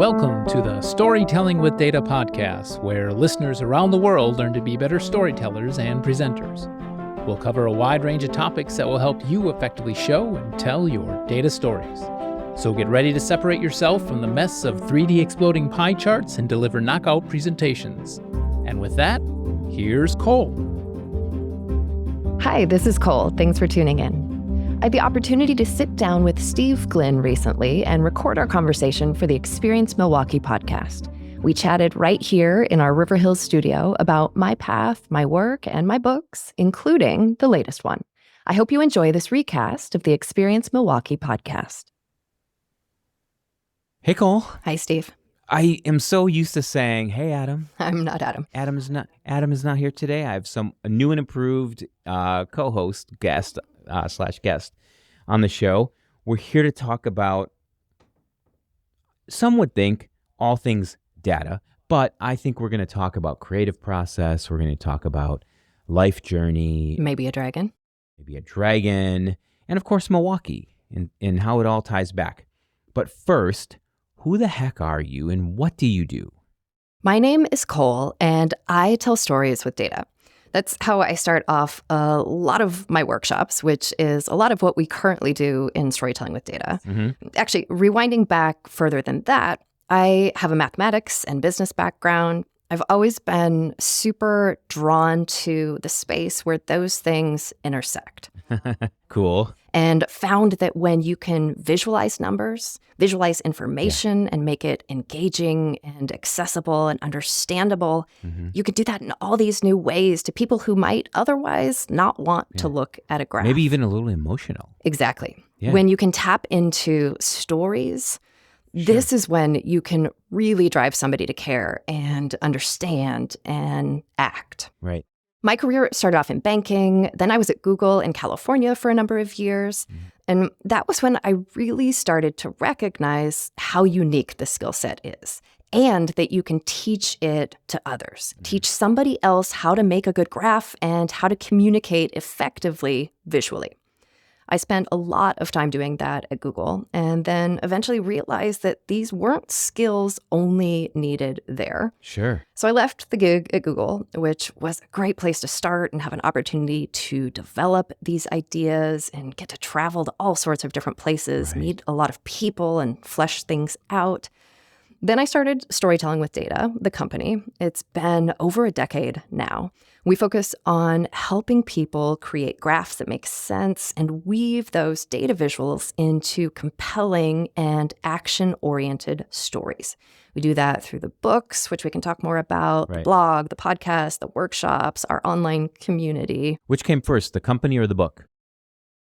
Welcome to the Storytelling with Data podcast, where listeners around the world learn to be better storytellers and presenters. We'll cover a wide range of topics that will help you effectively show and tell your data stories. So get ready to separate yourself from the mess of 3D exploding pie charts and deliver knockout presentations. And with that, here's Cole. Hi, this is Cole. Thanks for tuning in. I had the opportunity to sit down with Steve Glynn recently and record our conversation for the Experience Milwaukee podcast. We chatted right here in our River Hills studio about my path, my work, and my books, including the latest one. I hope you enjoy this recast of the Experience Milwaukee podcast. Hey, Cole. Hi, Steve. I am so used to saying, "Hey, Adam." I'm not Adam. Adam is not here today. I have a new and improved co-host, guest on the show. We're here to talk about, some would think, all things data, but I think we're going to talk about creative process. We're going to talk about life journey. Maybe a dragon. And of course, Milwaukee and how it all ties back. But first, who the heck are you and what do you do? My name is Cole, and I tell stories with data. That's how I start off a lot of my workshops, which is a lot of what we currently do in storytelling with data. Mm-hmm. Actually, rewinding back further than that, I have a mathematics and business background. I've always been super drawn to the space where those things intersect. Cool. And found that when you can visualize numbers, visualize information, and make it engaging and accessible and understandable, you could do that in all these new ways to people who might otherwise not want to look at a graph. Maybe even a little emotional. Exactly. Yeah. When you can tap into stories, this is when you can really drive somebody to care and understand and act. Right. My career started off in banking. Then I was at Google in California for a number of years. And that was when I really started to recognize how unique the skill set is and that you can teach it to others. Teach somebody else how to make a good graph and how to communicate effectively visually. I spent a lot of time doing that at Google and then eventually realized that these weren't skills only needed there. Sure. So I left the gig at Google, which was a great place to start and have an opportunity to develop these ideas and get to travel to all sorts of different places, meet a lot of people and flesh things out. Then I started Storytelling with Data, the company. It's been over a decade now. We focus on helping people create graphs that make sense and weave those data visuals into compelling and action-oriented stories. We do that through the books, which we can talk more about, the blog, the podcast, the workshops, our online community. Which came first, the company or the book?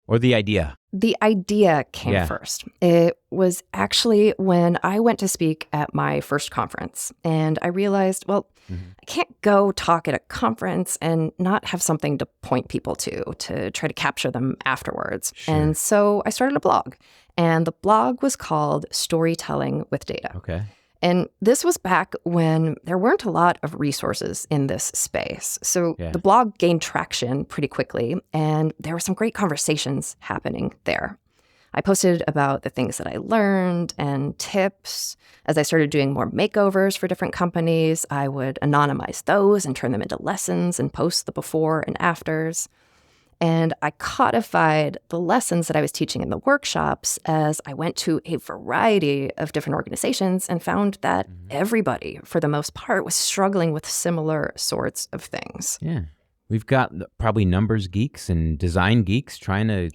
Or the idea? The idea came first. It was actually when I went to speak at my first conference, and I realized, I can't go talk at a conference and not have something to point people to try to capture them afterwards. Sure. And so I started a blog, and the blog was called Storytelling with Data. Okay. And this was back when there weren't a lot of resources in this space. So the blog gained traction pretty quickly, and there were some great conversations happening there. I posted about the things that I learned and tips. As I started doing more makeovers for different companies, I would anonymize those and turn them into lessons and post the before and afters. And I codified the lessons that I was teaching in the workshops as I went to a variety of different organizations and found that everybody, for the most part, was struggling with similar sorts of things. Yeah. We've got probably numbers geeks and design geeks trying to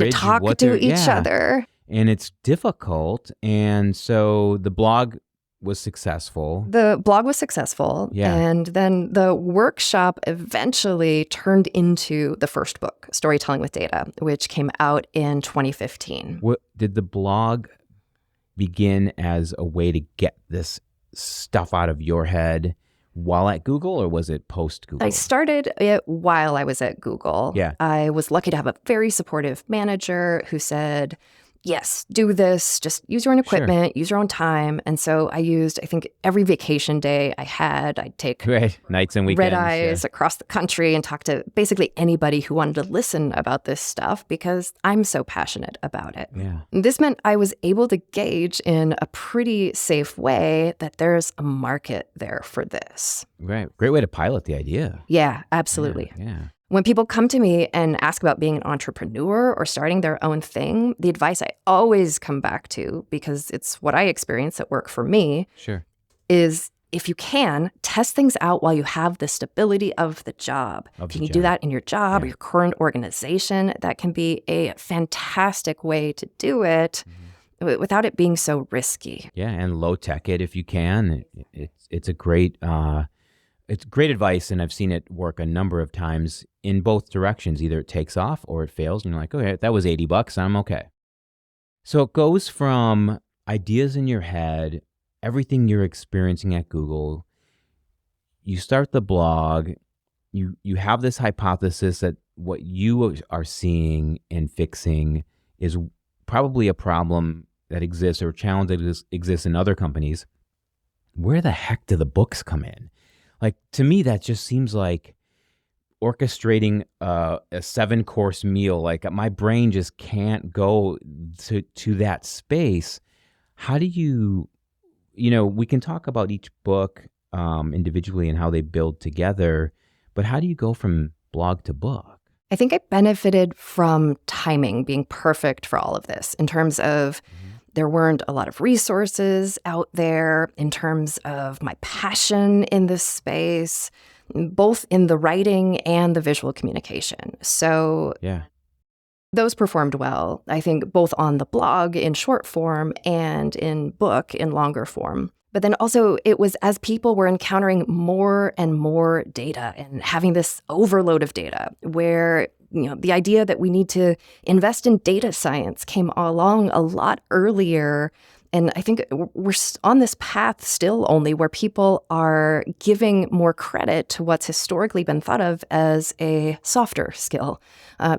talk to each other. And it's difficult. And so the blog was successful. The blog was successful. Yeah. And then the workshop eventually turned into the first book, Storytelling with Data, which came out in 2015. Did the blog begin as a way to get this stuff out of your head while at Google, or was it post-Google? I started it while I was at Google. Yeah. I was lucky to have a very supportive manager who said, yes, do this, just use your own equipment, use your own time. And so I think every vacation day I had, I'd take nights and weekends, red eyes across the country and talk to basically anybody who wanted to listen about this stuff because I'm so passionate about it. Yeah. This meant I was able to gauge in a pretty safe way that there's a market there for this. Right. Great way to pilot the idea. Yeah, absolutely. Yeah. When people come to me and ask about being an entrepreneur or starting their own thing, the advice I always come back to, because it's what I experience at work for me, is if you can, test things out while you have the stability of the job. Can you do that in your job or your current organization? That can be a fantastic way to do it without it being so risky. Yeah, and low tech it if you can. It's a great it's great advice, and I've seen it work a number of times in both directions. Either it takes off or it fails, and you're like, okay, that was $80, I'm okay. So it goes from ideas in your head, everything you're experiencing at Google. You start the blog, you have this hypothesis that what you are seeing and fixing is probably a problem that exists or a challenge that exists in other companies. Where the heck do the books come in? Like, to me, that just seems like orchestrating a 7-course meal. Like, my brain just can't go to that space. How do you we can talk about each book individually and how they build together, but how do you go from blog to book? I think I benefited from timing being perfect for all of this in terms of there weren't a lot of resources out there, in terms of my passion in this space, both in the writing and the visual communication. So those performed well, I think, both on the blog in short form and in book in longer form. But then also it was as people were encountering more and more data and having this overload of data where the idea that we need to invest in data science came along a lot earlier. And I think we're on this path still only where people are giving more credit to what's historically been thought of as a softer skill,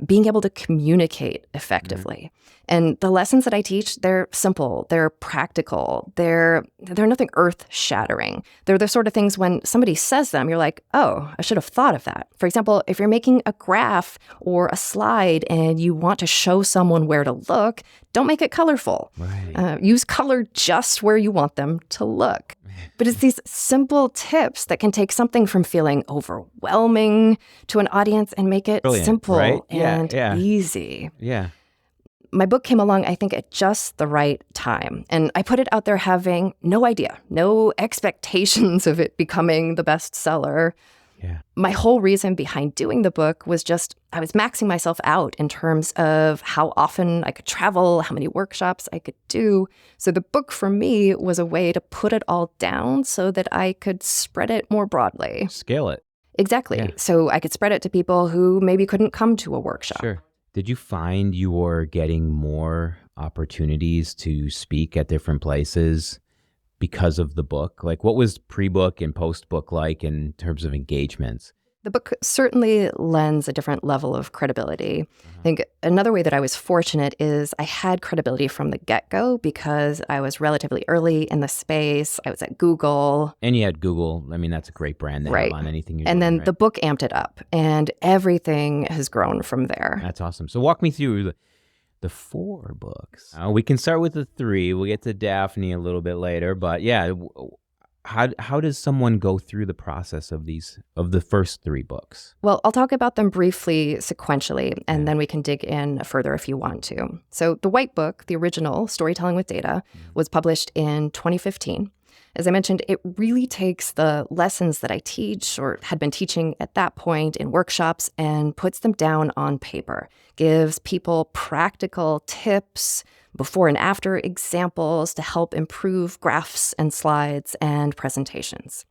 being able to communicate effectively. And the lessons that I teach, they're simple, they're practical, they're nothing earth-shattering. They're the sort of things when somebody says them, you're like, oh, I should have thought of that. For example, if you're making a graph or a slide and you want to show someone where to look, don't make it colorful. Use color just where you want them to look. But it's these simple tips that can take something from feeling overwhelming to an audience and make it simple and easy. Yeah. My book came along, I think, at just the right time. And I put it out there having no idea, no expectations of it becoming the bestseller. Yeah. My whole reason behind doing the book was just I was maxing myself out in terms of how often I could travel, how many workshops I could do. So the book for me was a way to put it all down so that I could spread it more broadly. Scale it. Exactly. Yeah. So I could spread it to people who maybe couldn't come to a workshop. Sure. Did you find you were getting more opportunities to speak at different places because of the book? Like, what was pre-book and post-book like in terms of engagements? The book certainly lends a different level of credibility. I think another way that I was fortunate is I had credibility from the get-go because I was relatively early in the space. I was at Google. And you had Google. I mean, that's a great brand to have on anything you're doing. And then the book amped it up, and everything has grown from there. That's awesome. So walk me through the 4 books. We can start with the 3. We'll get to Daphne a little bit later. But yeah, how does someone go through the process of the first 3 books? Well, I'll talk about them briefly sequentially, and then we can dig in further if you want to. So the White Book, the original, Storytelling with Data, was published in 2015. As I mentioned, it really takes the lessons that I teach or had been teaching at that point in workshops and puts them down on paper, gives people practical tips, before and after examples to help improve graphs and slides and presentations.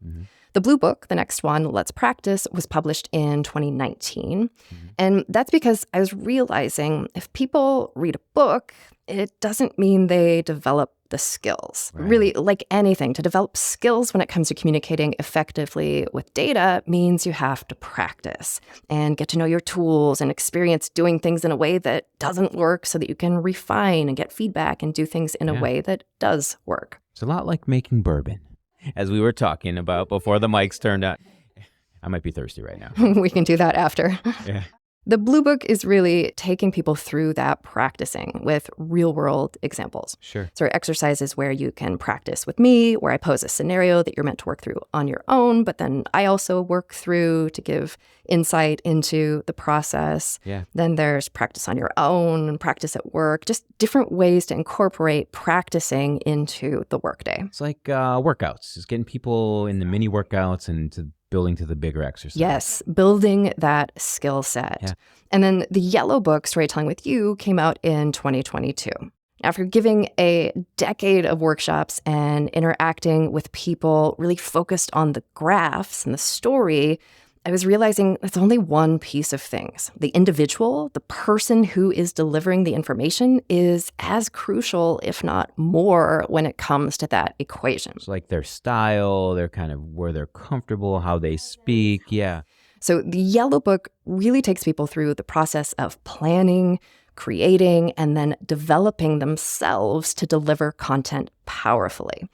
The Blue Book, the next one, Let's Practice, was published in 2019. And that's because I was realizing if people read a book, it doesn't mean they develop the skills. Right. Really, like anything, to develop skills when it comes to communicating effectively with data means you have to practice and get to know your tools and experience doing things in a way that doesn't work so that you can refine and get feedback and do things in a way that does work. It's a lot like making bourbon, as we were talking about before the mics turned on. I might be thirsty right now. We can do that after. Yeah. The Blue Book is really taking people through that practicing with real-world examples. Sure. So exercises where you can practice with me, where I pose a scenario that you're meant to work through on your own, but then I also work through to give insight into the process. Yeah. Then there's practice on your own and practice at work, just different ways to incorporate practicing into the workday. It's like workouts, just getting people in the mini workouts and to building to the bigger exercise. Yes, building that skill set. Yeah. And then the Yellow Book, Storytelling with You, came out in 2022. After giving a decade of workshops and interacting with people really focused on the graphs and the story, I was realizing it's only one piece of things. The individual, the person who is delivering the information, is as crucial, if not more, when it comes to that equation. It's like their style, their kind of where they're comfortable, how they speak. Yeah. So the Yellow Book really takes people through the process of planning, creating, and then developing themselves to deliver content powerfully.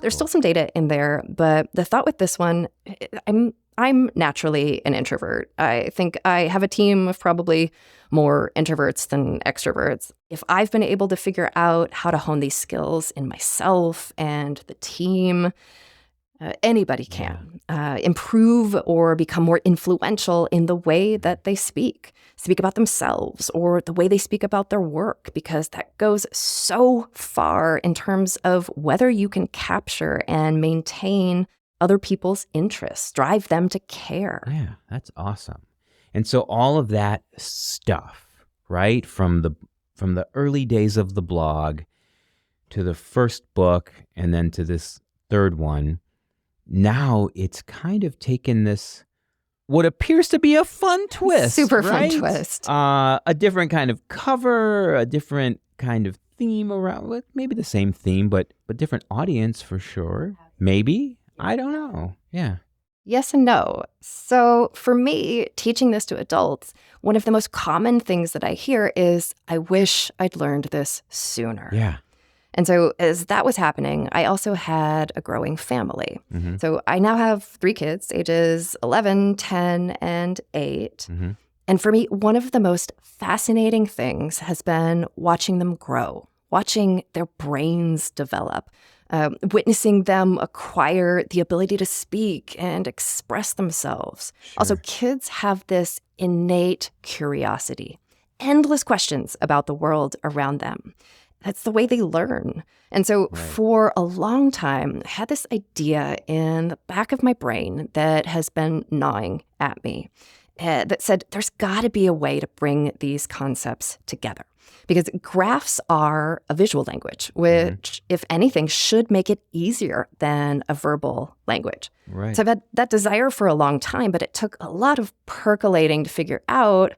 There's still some data in there, but the thought with this one, I'm naturally an introvert. I think I have a team of probably more introverts than extroverts. If I've been able to figure out how to hone these skills in myself and the team, anybody can improve or become more influential in the way that they speak about themselves or the way they speak about their work, because that goes so far in terms of whether you can capture and maintain other people's interests, drive them to care. Yeah, that's awesome. And so all of that stuff, right, from the early days of the blog to the first book and then to this third one, now it's kind of taken this, what appears to be a fun twist. Super right? fun twist. A different kind of cover, a different kind of theme around, well, maybe the same theme, but different audience for sure. Maybe. I don't know. Yeah. Yes and no. So for me, teaching this to adults, one of the most common things that I hear is, I wish I'd learned this sooner. Yeah. And so as that was happening, I also had a growing family. Mm-hmm. So I now have 3 kids, ages 11, 10, and 8. Mm-hmm. And for me, one of the most fascinating things has been watching them grow, watching their brains develop, witnessing them acquire the ability to speak and express themselves. Sure. Also, kids have this innate curiosity, endless questions about the world around them. That's the way they learn. And so for a long time, I had this idea in the back of my brain that has been gnawing at me that said, there's got to be a way to bring these concepts together. Because graphs are a visual language, which, if anything, should make it easier than a verbal language. Right. So I've had that desire for a long time, but it took a lot of percolating to figure out,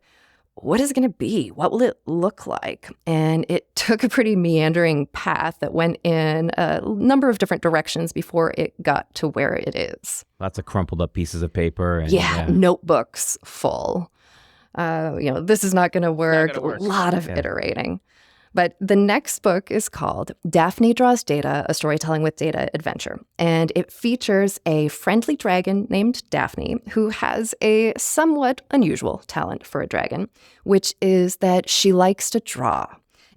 what is it going to be? What will it look like? And it took a pretty meandering path that went in a number of different directions before it got to where it is. Lots of crumpled up pieces of paper. And, notebooks full. This is not going to work. A lot of iterating. But the next book is called Daphne Draws Data, a Storytelling with Data Adventure. And it features a friendly dragon named Daphne who has a somewhat unusual talent for a dragon, which is that she likes to draw.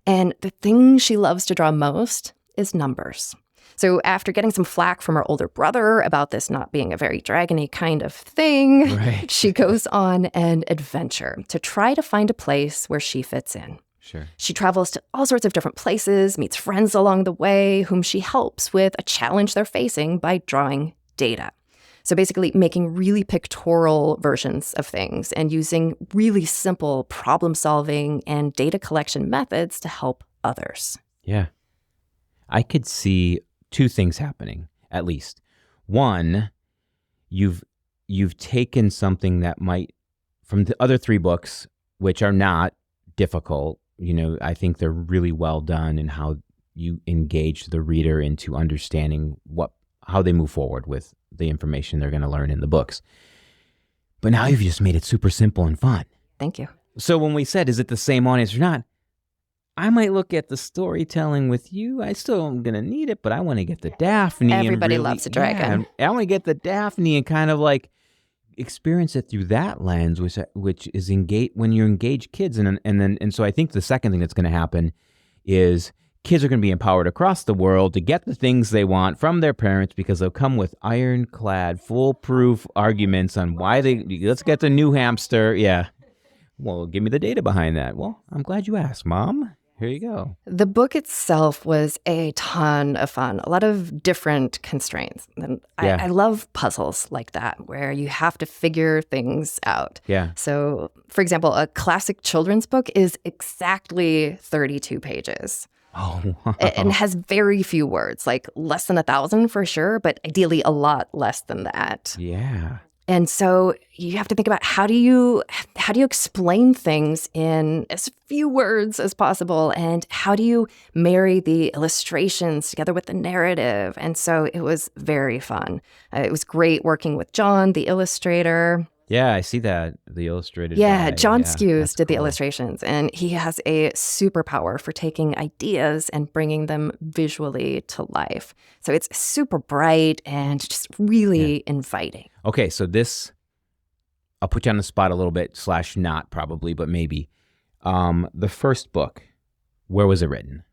And the thing she loves to draw most is numbers. So after getting some flack from her older brother about this not being a very dragon-y kind of thing, she goes on an adventure to try to find a place where she fits in. Sure. She travels to all sorts of different places, meets friends along the way, whom she helps with a challenge they're facing by drawing data. So basically making really pictorial versions of things and using really simple problem-solving and data collection methods to help others. Yeah. I could see 2 things happening, at least. One, you've taken something that might, from the other 3 books, which are not difficult, I think they're really well done in how you engage the reader into understanding how they move forward with the information they're going to learn in the books. But now you've just made it super simple and fun. Thank you. So when we said, is it the same audience or not? I might look at the storytelling with you. I still am going to need it, but I want to get the Daphne. Everybody loves a dragon. I want to get the Daphne and kind of like experience it through that lens, which is when you engage kids. And so I think the second thing that's going to happen is kids are going to be empowered across the world to get the things they want from their parents because they'll come with ironclad, foolproof arguments on why let's get the new hamster. Yeah. Well, give me the data behind that. Well, I'm glad you asked, Mom. Here you go. The book itself was a ton of fun, a lot of different constraints. And I love puzzles like that, where you have to figure things out. Yeah. So, for example, a classic children's book is exactly 32 pages. Oh, wow. And has very few words, like less than 1,000 for sure, but ideally a lot less than that. Yeah. And so you have to think about how do you explain things in as few words as possible, and how do you marry the illustrations together with the narrative? And so it was very fun. It was great working with John, the illustrator. Yeah, I see that, the illustrated. Yeah, John Skews did the cool. illustrations, and he has a superpower for taking ideas and bringing them visually to life. So it's super bright and just really inviting. Okay, so I'll put you on the spot a little bit, / not probably, but maybe. The first book, where was it written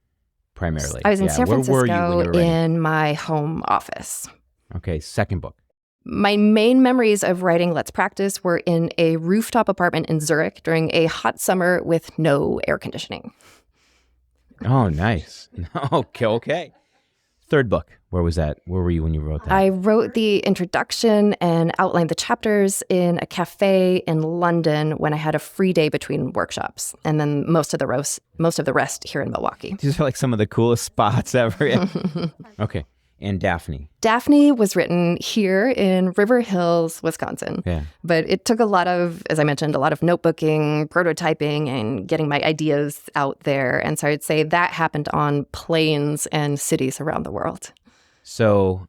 primarily? I was in San Francisco where were you when you were writing? in my home office. Okay, second book. My main memories of writing Let's Practice were in a rooftop apartment in Zurich during a hot summer with no air conditioning. Oh, nice. Okay. Third book, where was that? Where were you when you wrote that? I wrote the introduction and outlined the chapters in a cafe in London when I had a free day between workshops, and then most of the rest here in Milwaukee. These are like some of the coolest spots ever. Okay. And Daphne. Daphne was written here in River Hills, Wisconsin. Yeah. But it took as I mentioned, a lot of notebooking, prototyping, and getting my ideas out there. And so I'd say that happened on planes and cities around the world. So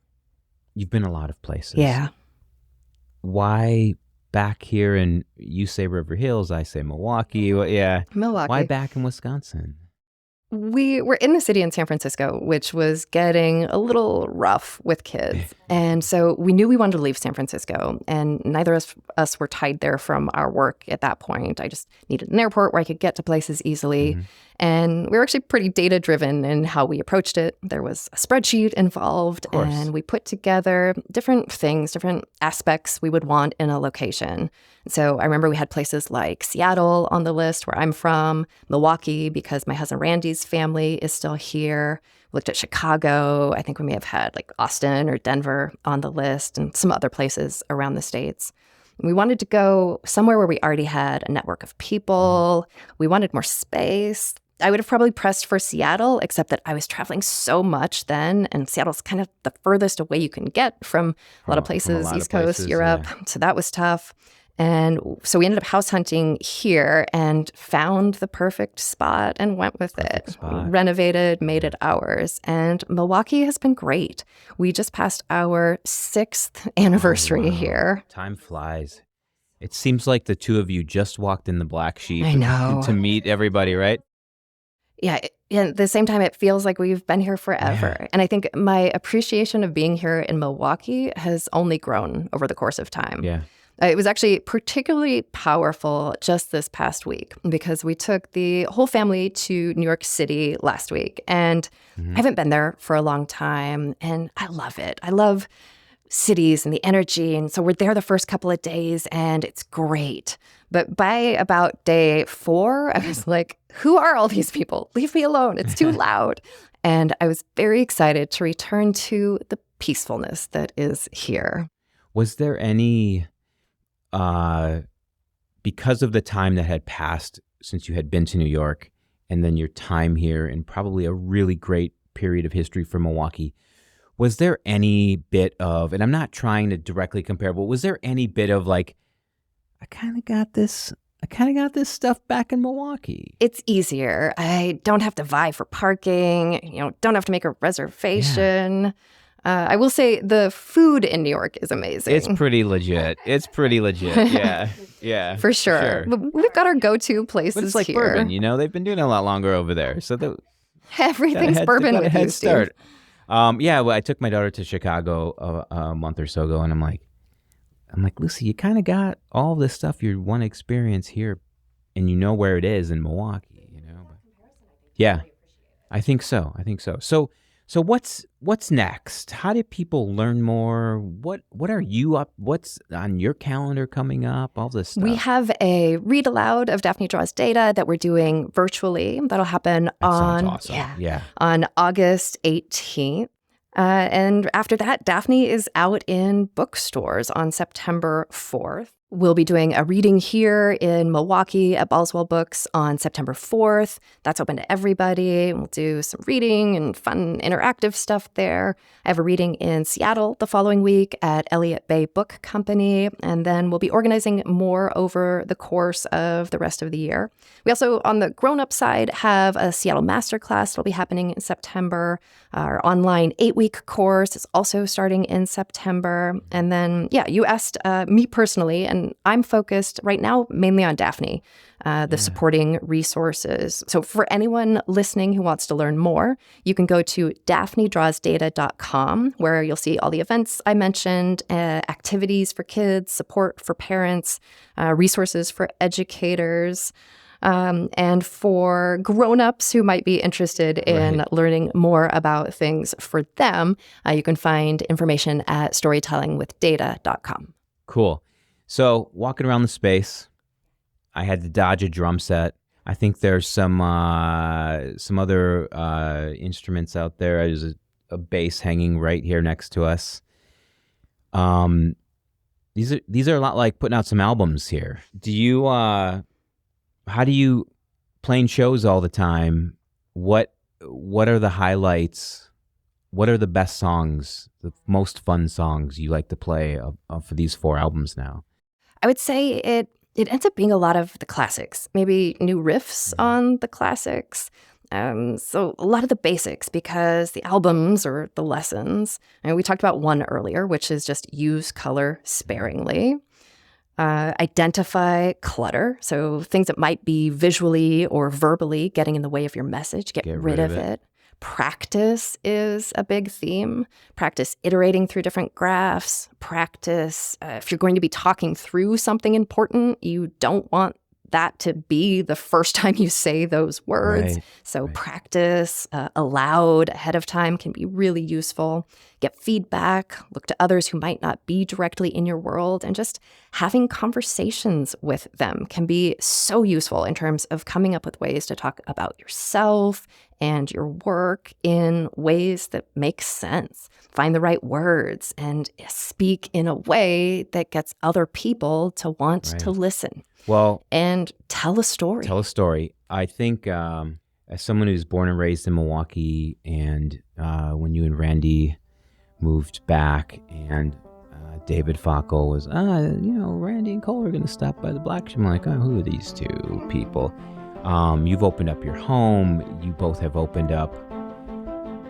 you've been a lot of places. Yeah. Why back here you say River Hills, I say Milwaukee. Well, yeah. Milwaukee. Why back in Wisconsin? We were in the city in San Francisco, which was getting a little rough with kids. And so we knew we wanted to leave San Francisco, and neither of us were tied there from our work at that point. I just needed an airport where I could get to places easily. Mm-hmm. And we were actually pretty data-driven in how we approached it. There was a spreadsheet involved, and we put together different things, different aspects we would want in a location. So I remember we had places like Seattle on the list, where I'm from, Milwaukee, because my husband Randy's family is still here. We looked at Chicago. I think we may have had like Austin or Denver on the list, and some other places around the States. We wanted to go somewhere where we already had a network of people. We wanted more space. I would have probably pressed for Seattle, except that I was traveling so much then, and Seattle's kind of the furthest away you can get from a lot of places, East Coast, Europe. Yeah. So that was tough. And so we ended up house hunting here and found the perfect spot and went with it. Renovated, made it ours. And Milwaukee has been great. We just passed our 6th anniversary here. Time flies. It seems like the two of you just walked in the black sheep I know. to meet everybody, right? Yeah. At the same time, it feels like we've been here forever. Yeah. And I think my appreciation of being here in Milwaukee has only grown over the course of time. Yeah. It was actually particularly powerful just this past week because we took the whole family to New York City last week. And I haven't been there for a long time. And I love it. I love cities and the energy. And so we're there the first couple of days and it's great. But by about day 4, I was like, who are all these people? Leave me alone. It's too loud. And I was very excited to return to the peacefulness that is here. Was there any... because of the time that had passed since you had been to New York and then your time here and probably a really great period of history for Milwaukee, was there any bit of, and I'm not trying to directly compare, but was there any bit of like, I kind of got this I kind of got this stuff back in Milwaukee. It's easier. I don't have to vie for parking, don't have to make a reservation. Yeah. I will say the food in New York is amazing. It's pretty legit. Yeah. For sure. But we've got our go-to places here. But it's like here. Bourbon, they've been doing it a lot longer over there. So everything's bourbon with you, Steve. Well, I took my daughter to Chicago a month or so ago, and I'm like, Lucy, you kind of got all this stuff you want to experience here, and you know where it is in Milwaukee, But, yeah, I think so. So what's next? How do people learn more? What are you up? What's on your calendar coming up? All this stuff. We have a read aloud of Daphne Draws Data that we're doing virtually. That'll happen on August 18th. And after that, Daphne is out in bookstores on September 4th. We'll be doing a reading here in Milwaukee at Boswell Books on September 4th. That's open to everybody. We'll do some reading and fun interactive stuff there. I have a reading in Seattle the following week at Elliott Bay Book Company, and then we'll be organizing more over the course of the rest of the year. We also, on the grown-up side, have a Seattle Masterclass that'll be happening in September. Our online 8-week course is also starting in September. And then, you asked me personally, and I'm focused right now mainly on Daphne, the supporting resources. So for anyone listening who wants to learn more, you can go to daphnedrawsdata.com, where you'll see all the events I mentioned, activities for kids, support for parents, resources for educators. And for grown-ups who might be interested in learning more about things for them, you can find information at storytellingwithdata.com. Cool. So walking around the space, I had to dodge a drum set. I think there's some other instruments out there. There's a bass hanging right here next to us. These are a lot like putting out some albums here. Do you? How do you, playing shows all the time, what are the highlights? What are the best songs, the most fun songs you like to play for these 4 albums now? I would say it ends up being a lot of the classics, maybe new riffs on the classics. So a lot of the basics, because the albums or the lessons, and we talked about one earlier, which is just use color sparingly. Identify clutter, so things that might be visually or verbally getting in the way of your message, get rid of it. Practice is a big theme. Practice iterating through different graphs. Practice, if you're going to be talking through something important, you don't want that to be the first time you say those words. Practice aloud ahead of time can be really useful. Get feedback, look to others who might not be directly in your world, and just having conversations with them can be so useful in terms of coming up with ways to talk about yourself and your work in ways that make sense. Find the right words and speak in a way that gets other people to want to listen. Well, and tell a story. I think as someone who's born and raised in Milwaukee, and when you and Randy moved back, and David Fackel was, Randy and Cole are going to stop by the Black Shop. I'm like, who are these 2 people? You've opened up your home. You both have opened up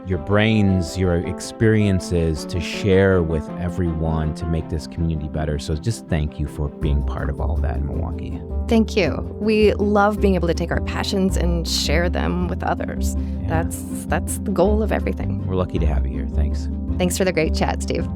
your brains, your experiences to share with everyone to make this community better. So just thank you for being part of all of that in Milwaukee. Thank you. We love being able to take our passions and share them with others. Yeah. That's the goal of everything. We're lucky to have you here. Thanks. Thanks for the great chat, Steve.